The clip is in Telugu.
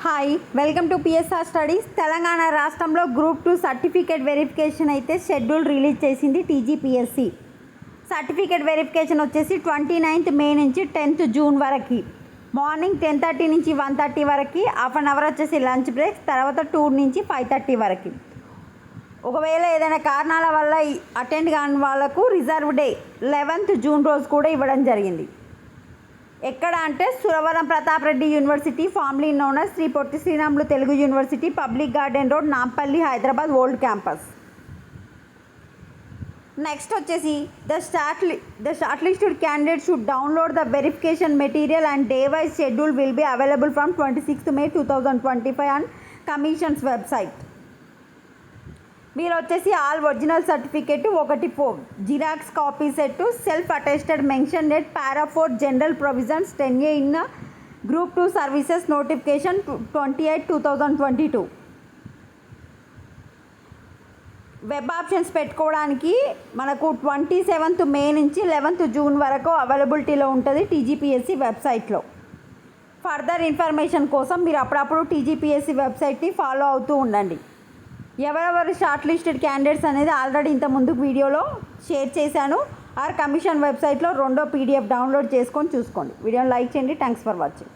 Hi, welcome to PSR studies. Telangana రాష్ట్రంలో గ్రూప్ 2 సర్టిఫికేట్ వెరిఫికేషన్ అయితే షెడ్యూల్ రిలీజ్ చేసింది టీజీపీఎస్సీ. సర్టిఫికేట్ వెరిఫికేషన్ వచ్చేసి 29th మే నుంచి 10th జూన్ వరకు. మార్నింగ్ 10:30 నుంచి 1:30 వరకు, హాఫ్ అన్ అవర్ వచ్చేసి లంచ్ బ్రేక్స్, తర్వాత 2 నుంచి 5:30 వరకు. ఒకవేళ ఏదైనా కారణాల వల్ల అటెండ్ కాని వాళ్ళకు రిజర్వ్ డే 11th జూన్ రోజు కూడా ఇవ్వడం జరిగింది. ఎక్కడ అంటే Suravaram Pratap Reddy university, formerly known as Sri Potti Sriramulu Telugu university, public garden road, Nampally, Hyderabad old campus. Next వచ్చేసి the shortlisted candidate should download the verification material and day wise schedule will be available from 26th May 2025 on commission's website. మీరు వచ్చేసి all original certificate 1 xerox copy set, self attested mention date, para 4 general provisions 10A in group 2 services notification 28/2022. Web options పెట్టుకోవడానికి మనకు 27th మే నుంచి 11th జూన్ వరకు అవైలబిలిటీలో ఉంటుంది టీజీపీఎస్సీ వెబ్సైట్లో. ఫర్దర్ ఇన్ఫర్మేషన్ కోసం మీరు అప్పుడప్పుడు టీజీపీఎస్సీ వెబ్సైట్ని ఫాలో అవుతూ ఉండండి. ఎవరెవరు షార్ట్ లిస్టెడ్ క్యాండిడేట్స్ అనేది ఆల్రెడీ ఇంత ముందుకు వీడియోలో షేర్ చేశాను. ఆర్ కమిషన్ వెబ్సైట్లో 2వ PDF డౌన్లోడ్ చేసుకొని చూసుకోండి. వీడియోని లైక్ చేయండి. Thanks for watching.